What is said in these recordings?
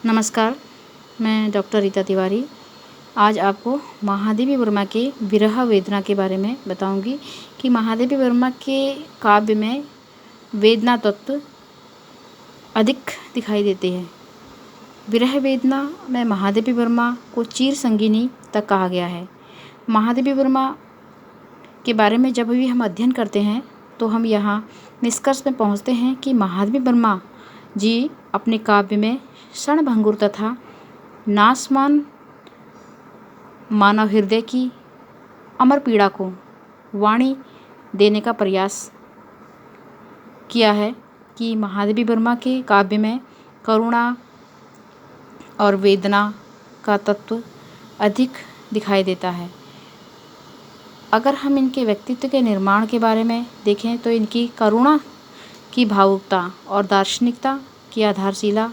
नमस्कार, मैं डॉक्टर रीता तिवारी। आज आपको महादेवी वर्मा के विरह वेदना के बारे में बताऊंगी कि महादेवी वर्मा के काव्य में वेदना तत्व अधिक दिखाई देते हैं। विरह वेदना में महादेवी वर्मा को चिर संगिनी तक कहा गया है। महादेवी वर्मा के बारे में जब भी हम अध्ययन करते हैं तो हम यहाँ निष्कर्ष में पहुँचते हैं कि महादेवी वर्मा जी अपने काव्य में क्षणभंगुर तथा नासमान मानव हृदय की अमर पीड़ा को वाणी देने का प्रयास किया है कि महादेवी वर्मा के काव्य में करुणा और वेदना का तत्व अधिक दिखाई देता है। अगर हम इनके व्यक्तित्व के निर्माण के बारे में देखें तो इनकी करुणा की भावुकता और दार्शनिकता की आधारशिला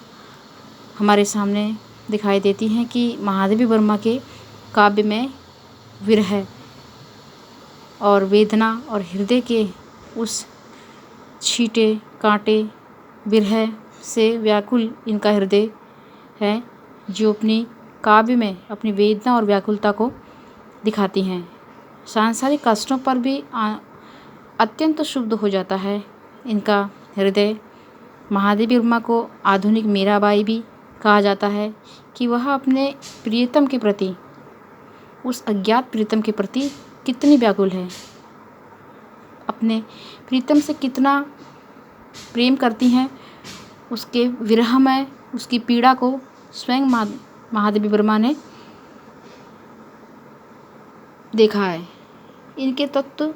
हमारे सामने दिखाई देती हैं कि महादेवी वर्मा के काव्य में विरह और वेदना और हृदय के उस छींटे कांटे विरह से व्याकुल इनका हृदय है, जो अपनी काव्य में अपनी वेदना और व्याकुलता को दिखाती हैं। सांसारिक कष्टों पर भी अत्यंत शुद्ध हो जाता है इनका हृदय। महादेवी वर्मा को आधुनिक मीराबाई भी कहा जाता है कि वह अपने प्रियतम के प्रति, उस अज्ञात प्रियतम के प्रति कितनी व्याकुल है, अपने प्रीतम से कितना प्रेम करती हैं। उसके विरह में उसकी पीड़ा को स्वयं महादेवी वर्मा ने देखा है। इनके तत्व,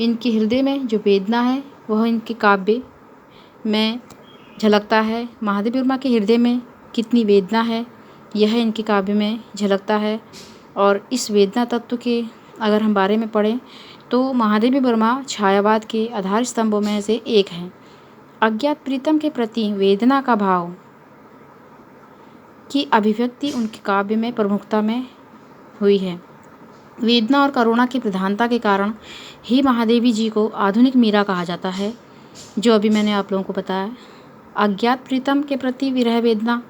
इनके हृदय में जो वेदना है वह इनके काव्य में झलकता है। महादेवी वर्मा के हृदय में कितनी वेदना है यह इनके काव्य में झलकता है। और इस वेदना तत्व के अगर हम बारे में पढ़ें तो महादेवी वर्मा छायावाद के आधार स्तंभों में से एक हैं। अज्ञात प्रीतम के प्रति वेदना का भाव की अभिव्यक्ति उनके काव्य में प्रमुखता में हुई है। वेदना और करुणा की प्रधानता के कारण ही महादेवी जी को आधुनिक मीरा कहा जाता है, जो अभी मैंने आप लोगों को बताया। अज्ञात प्रीतम के प्रति विरह वेदना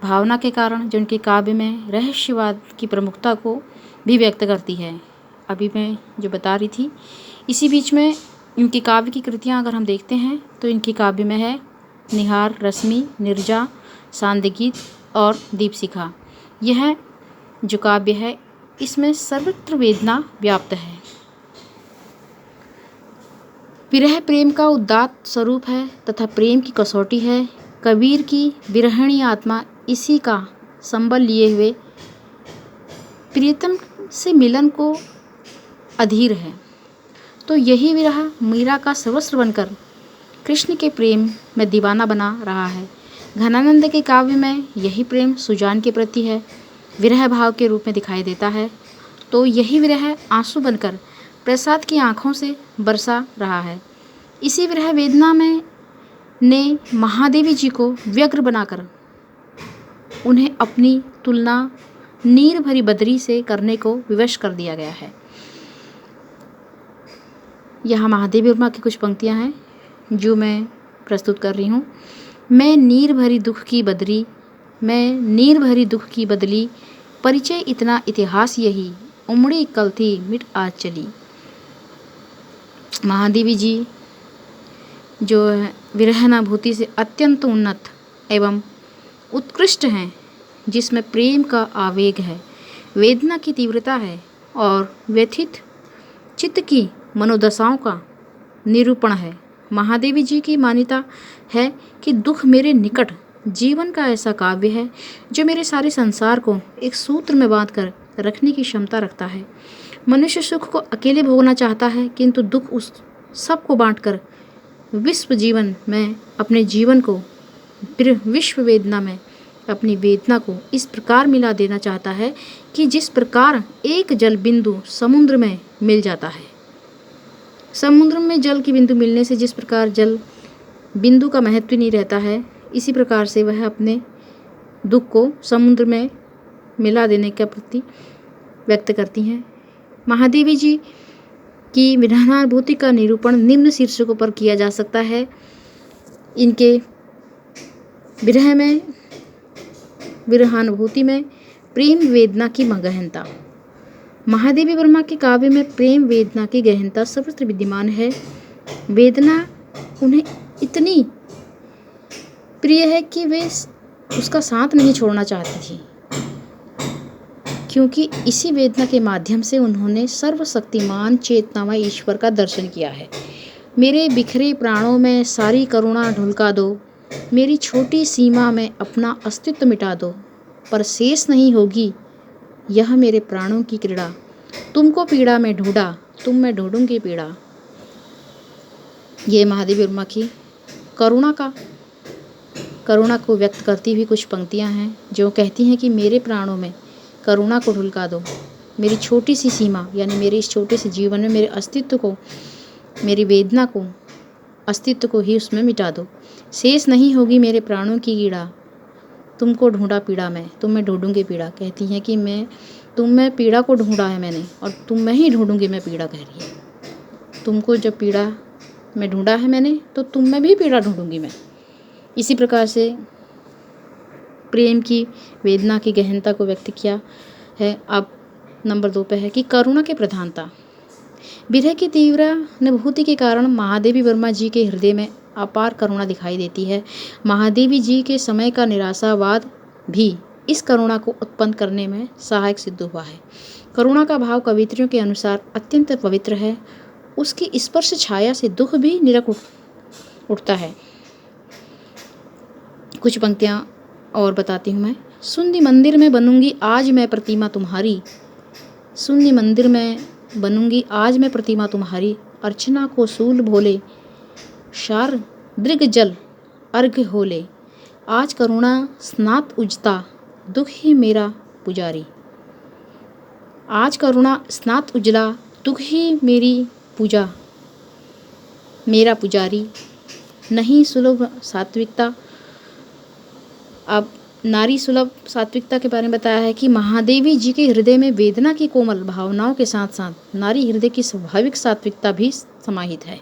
भावना के कारण जो उनके काव्य में रहस्यवाद की प्रमुखता को भी व्यक्त करती है, अभी मैं जो बता रही थी। इसी बीच में इनकी काव्य की कृतियाँ अगर हम देखते हैं तो इनकी काव्य में है निहार, रश्मि, निर्जा, सांदगीत और दीपशिखा। यह जो काव्य है इसमें सर्वत्र वेदना व्याप्त है। विरह प्रेम का उदात्त स्वरूप है तथा प्रेम की कसौटी है। कबीर की विरहिणी आत्मा इसी का संबल लिए हुए प्रियतम से मिलन को अधीर है, तो यही विरह मीरा का सर्वस्व बनकर कृष्ण के प्रेम में दीवाना बना रहा है। घनानंद के काव्य में यही प्रेम सुजान के प्रति है, विरह भाव के रूप में दिखाई देता है, तो यही विरह आंसू बनकर प्रसाद की आँखों से बरसा रहा है। इसी विरह वेदना में ने महादेवी जी को व्यग्र बनाकर उन्हें अपनी तुलना नीर भरी बदरी से करने को विवश कर दिया गया है। यहाँ महादेवी वर्मा की कुछ पंक्तियाँ हैं जो मैं प्रस्तुत कर रही हूँ। मैं नीर भरी दुख की बदरी, मैं नीर भरी दुख की बदली, परिचय इतना इतिहास यही, उमड़ी कल थी मिट आज चली। महादेवी जी जो विरहनाभूति से अत्यंत उन्नत एवं उत्कृष्ट हैं, जिसमें प्रेम का आवेग है, वेदना की तीव्रता है और व्यथित चित्त की मनोदशाओं का निरूपण है। महादेवी जी की मान्यता है कि दुख मेरे निकट जीवन का ऐसा काव्य है जो मेरे सारे संसार को एक सूत्र में बांधकर रखने की क्षमता रखता है। मनुष्य सुख को अकेले भोगना चाहता है, किंतु दुख उस सब को बांटकर विश्व जीवन में अपने जीवन को, विश्व वेदना में अपनी वेदना को इस प्रकार मिला देना चाहता है कि जिस प्रकार एक जल बिंदु समुद्र में मिल जाता है। समुद्र में जल की बिंदु मिलने से जिस प्रकार जल बिंदु का महत्व नहीं रहता है, इसी प्रकार से वह अपने दुख को समुद्र में मिला देने का प्रति व्यक्त करती हैं। महादेवी जी की विरहानुभूति का निरूपण निम्न शीर्षकों पर किया जा सकता है। इनके विरह में विरहानुभूति में प्रेम वेदना की गहनता। महादेवी वर्मा के काव्य में प्रेम वेदना की गहनता सर्वत्र विद्यमान है। वेदना उन्हें इतनी प्रिय है कि वे उसका साथ नहीं छोड़ना चाहती थी, क्योंकि इसी वेदना के माध्यम से उन्होंने सर्वशक्तिमान चेतनामय ईश्वर का दर्शन किया है। मेरे बिखरे प्राणों में सारी करुणा ढुलका दो, मेरी छोटी सीमा में अपना अस्तित्व मिटा दो, पर शेष नहीं होगी यह मेरे प्राणों की क्रीड़ा। तुमको पीड़ा में ढूंढा, तुम में ढूंढूंगी पीड़ा। ये महादेवी वर्मा की करुणा को व्यक्त करती हुई कुछ पंक्तियां हैं जो कहती हैं कि मेरे प्राणों में करुणा को ढुलका दो, मेरी छोटी सी सीमा यानी मेरे इस छोटे से जीवन में मेरे अस्तित्व को, मेरी वेदना को, अस्तित्व को ही उसमें मिटा दो। शेष नहीं होगी मेरे प्राणों की पीड़ा, तुमको ढूंढा पीड़ा में, तुम में ढूंढूंगी पीड़ा। कहती हैं कि मैं तुम में पीड़ा को ढूंढा है मैंने और तुम में ही ढूंढूंगी मैं पीड़ा, कह रही है। तुमको जब पीड़ा में ढूंढा है मैंने तो तुम में भी पीड़ा ढूंढूंगी मैं। इसी प्रकार से प्रेम की वेदना की गहनता को व्यक्त किया है। अब नंबर 2 पे है कि करुणा की प्रधानता। विरह की तीव्र अनुभूति के कारण महादेवी वर्मा जी के हृदय में अपार करुणा दिखाई देती है। महादेवी जी के समय का निराशावाद भी इस करुणा को उत्पन्न करने में सहायक सिद्ध हुआ है। करुणा का भाव कवित्रियों के अनुसार अत्यंत पवित्र है। उसकी स्पर्श छाया से दुख भी निरख उठता है। कुछ पंक्तियाँ और बताती हूँ मैं। शून्य मंदिर में बनूंगी आज मैं प्रतिमा तुम्हारी, शून्य मंदिर में बनूंगी आज मैं प्रतिमा तुम्हारी, अर्चना को सूल भोले, शार दृग जल अर्घ होले, आज करुणा स्नात उजता दुख ही मेरा पुजारी। आज करुणा स्नात उजला दुख ही मेरी पूजा, मेरा पुजारी। नहीं सुलभ सात्विकता। अब नारी सुलभ सात्विकता के बारे में बताया है कि महादेवी जी के हृदय में वेदना की कोमल भावनाओं के साथ साथ नारी हृदय की स्वाभाविक सात्विकता भी समाहित है।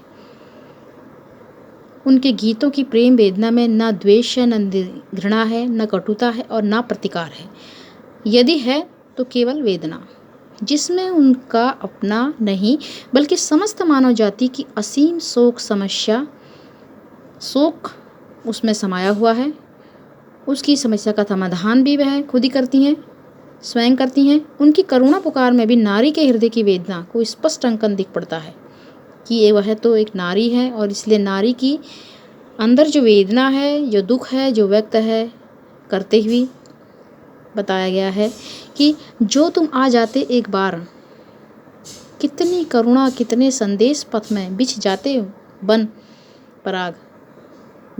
उनके गीतों की प्रेम वेदना में न द्वेष है, न घृणा है, न कटुता है और न प्रतिकार है। यदि है तो केवल वेदना, जिसमें उनका अपना नहीं बल्कि समस्त मानव जाति की असीम शोक उसमें समाया हुआ है। उसकी समस्या का समाधान भी वह खुद ही करती हैं, स्वयं करती हैं। उनकी करुणा पुकार में भी नारी के हृदय की वेदना को स्पष्ट अंकन दिख पड़ता है कि ये वह तो एक नारी है और इसलिए नारी की अंदर जो वेदना है, जो दुख है, जो व्यक्त है करते हुए बताया गया है कि जो तुम आ जाते एक बार, कितनी करुणा कितने संदेश पथ में बिछ जाते बन पराग,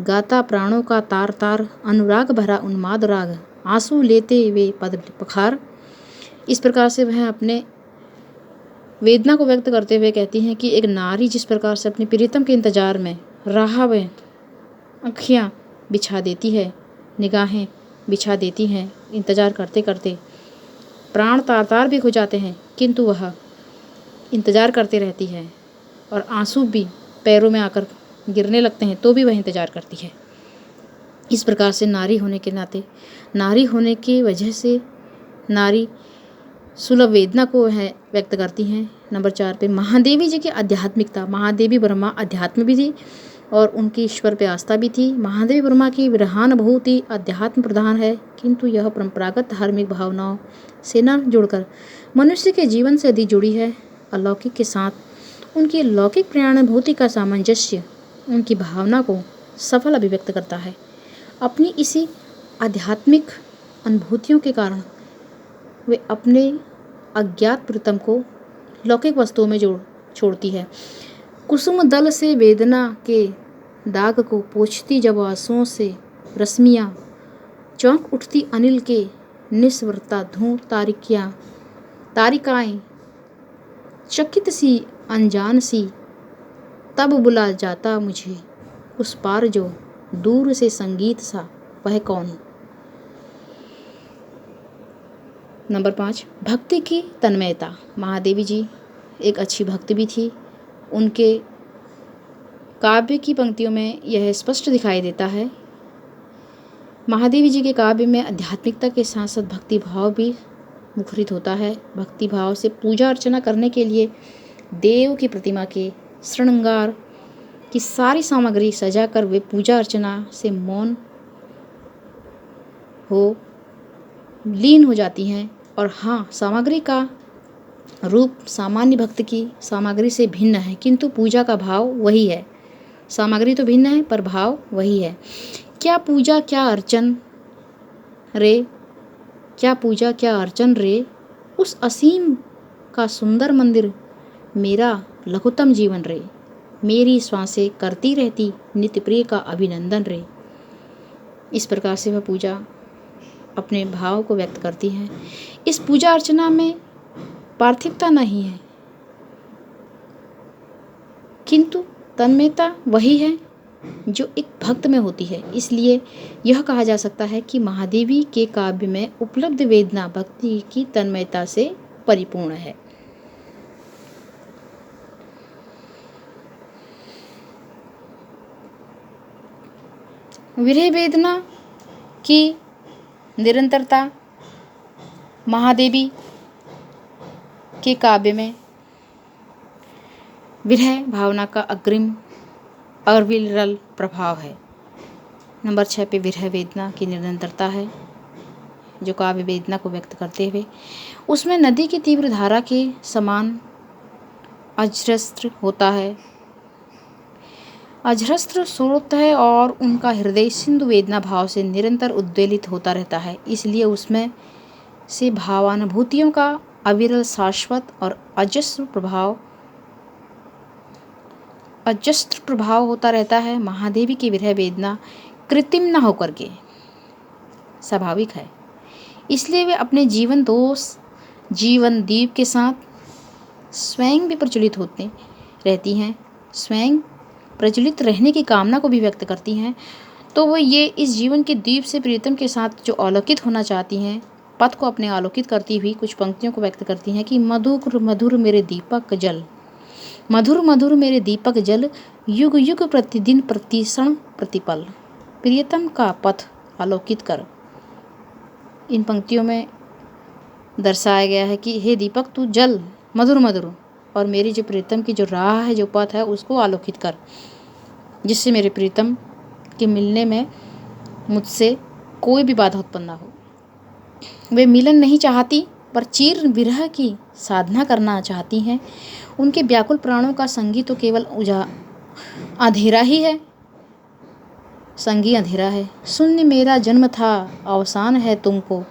गाता प्राणों का तार तार अनुराग भरा उन्माद राग, आंसू लेते वे पद पखार। इस प्रकार से वह अपने वेदना को व्यक्त करते हुए कहती हैं कि एक नारी जिस प्रकार से अपने प्रियतम के इंतजार में राह व आँखियाँ बिछा देती है, निगाहें बिछा देती हैं, इंतज़ार करते करते प्राण तार तार भी हो जाते हैं, किंतु वह इंतज़ार करते रहती है और आंसू भी पैरों में आकर गिरने लगते हैं तो भी वह इंतज़ार करती है। इस प्रकार से नारी होने के नाते, नारी होने की वजह से नारी सुलभ वेदना को वह व्यक्त करती हैं। नंबर 4 पे महादेवी जी की आध्यात्मिकता। महादेवी वर्मा अध्यात्म भी थी और उनकी ईश्वर पे आस्था भी थी। महादेवी वर्मा की विरहानुभूति अध्यात्म प्रधान है, किंतु यह परंपरागत धार्मिक भावनाओं से न जुड़कर मनुष्य के जीवन से अधिक जुड़ी है। अलौकिक के साथ उनकी लौकिक प्रेरणानुभूति का सामंजस्य उनकी भावना को सफल अभिव्यक्त करता है। अपनी इसी आध्यात्मिक अनुभूतियों के कारण वे अपने अज्ञात प्रीतम को लौकिक वस्तुओं में छोड़ती है। कुसुम दल से वेदना के दाग को पोंछती जब आंसुओं से रश्मियाँ, चौंक उठती अनिल के निस्वरता धूं तारिकाएं, चकित सी अनजान सी, तब बुला जाता मुझे उस पार जो दूर से संगीत सा, वह कौन। नंबर 5 भक्ति की तन्मयता। महादेवी जी एक अच्छी भक्त भी थी। उनके काव्य की पंक्तियों में यह स्पष्ट दिखाई देता है महादेवी जी के काव्य में आध्यात्मिकता के साथ साथ भक्ति भाव भी मुखरित होता है। भक्ति भाव से पूजा अर्चना करने के लिए देव की प्रतिमा के श्रृंगार की सारी सामग्री सजाकर वे पूजा अर्चना से मौन हो लीन हो जाती हैं। और हाँ, सामग्री का रूप सामान्य भक्त की सामग्री से भिन्न है, किंतु पूजा का भाव वही है। सामग्री तो भिन्न है पर भाव वही है। क्या पूजा क्या अर्चन रे, क्या पूजा क्या अर्चन रे, उस असीम का सुंदर मंदिर मेरा लघुतम जीवन रे, मेरी श्वासें करती रहती नित्य प्रिय का अभिनंदन रे। इस प्रकार से वह पूजा अपने भाव को व्यक्त करती है। इस पूजा अर्चना में पार्थिवता नहीं है, किंतु तन्मयता वही है जो एक भक्त में होती है। इसलिए यह कहा जा सकता है कि महादेवी के काव्य में उपलब्ध वेदना भक्ति की तन्मयता से परिपूर्ण है। विरह वेदना की निरंतरता महादेवी के काव्य में विरह भावना का अग्रिम अविरल प्रभाव है। नंबर 6 पे विरह वेदना की निरंतरता है, जो काव्य वेदना को व्यक्त करते हुए उसमें नदी की तीव्र धारा के समान अजस्त्र होता है, अजस्त्र स्रोत है और उनका हृदय सिंधु वेदना भाव से निरंतर उद्वेलित होता रहता है। इसलिए उसमें से भावानुभूतियों का अविरल शाश्वत और अजस्त्र प्रभाव होता रहता है। महादेवी की विरह वेदना कृत्रिम न होकर के स्वाभाविक है, इसलिए वे अपने जीवन जीवन दीप के साथ स्वयं भी प्रज्वलित होते रहती हैं, स्वयं प्रज्वलित रहने की कामना को भी व्यक्त करती हैं। तो वो ये इस जीवन के दीप से प्रियतम के साथ जो अलौकित होना चाहती हैं, पथ को अपने अलौकित करती हुई कुछ पंक्तियों को व्यक्त करती हैं कि मधुर मधुर मेरे दीपक जल, मधुर मधुर मेरे दीपक जल, युग युग प्रतिदिन प्रतिक्षण प्रतिपल, प्रियतम का पथ आलोकित कर। इन पंक्तियों में दर्शाया गया है कि हे दीपक, तू जल मधुर मधुर और मेरी जो प्रियतम की जो राह है, जो पथ है, उसको आलोकित कर, जिससे मेरे प्रियतम के मिलने में मुझसे कोई भी बाधा उत्पन्न ना हो। वे मिलन नहीं चाहती पर चिर विरह की साधना करना चाहती हैं। उनके व्याकुल प्राणों का संगी तो केवल अंधेरा ही है, संगी अंधेरा है। शून्य मेरा जन्म था, अवसान है तुमको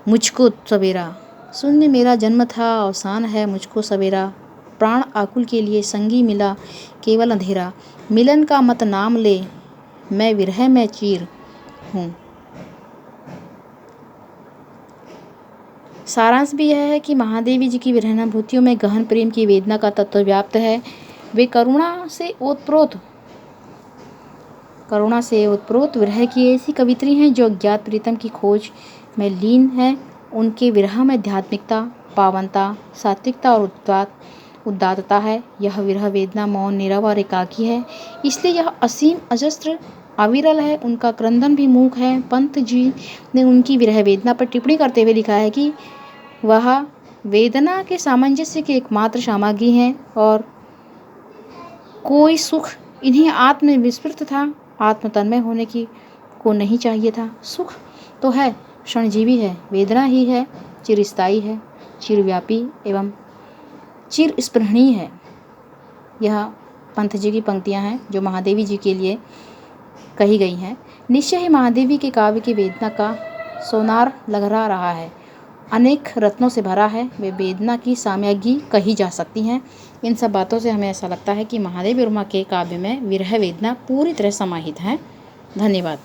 मुझको सवेरा, शून्य मेरा जन्म था, अवसान है मुझको सवेरा, प्राण आकुल के लिए संगी मिला केवल अंधेरा, मिलन का मत नाम ले मैं विरह में चीर हूँ। सारांश भी यह है कि महादेवी जी की विरहानुभूतियों में गहन प्रेम की वेदना का तत्व व्याप्त है। वे करुणा से ओतप्रोत विरह की ऐसी कवित्री हैं जो अज्ञात प्रीतम की खोज में लीन है। उनके विरह में आध्यात्मिकता, पावनता, सात्विकता और उदात्तता है। यह विरह वेदना मौन, नीरव और एकाकी है, इसलिए यह असीम अजस्त्र अविरल है। उनका क्रंदन भी मूक है। पंत जी ने उनकी विरह वेदना पर टिप्पणी करते हुए लिखा है कि वह वेदना के सामंजस्य की एकमात्र सामग्री है और कोई सुख इन्हें आत्म विस्मृत था, आत्म तन्मय होने की को नहीं चाहिए था। सुख तो है, क्षणजीवी है, वेदना ही है, चिरस्थायी है, चिरव्यापी एवं चिर स्पृहणीय है। यह पंत जी की पंक्तियां हैं जो महादेवी जी के लिए कही गई हैं। निश्चय ही महादेवी के काव्य की वेदना का सोनार लहरा रहा है, अनेक रत्नों से भरा है। वे वेदना की साम्यज्ञी कही जा सकती हैं। इन सब बातों से हमें ऐसा लगता है कि महादेवी वर्मा के काव्य में विरह वेदना पूरी तरह समाहित है। धन्यवाद।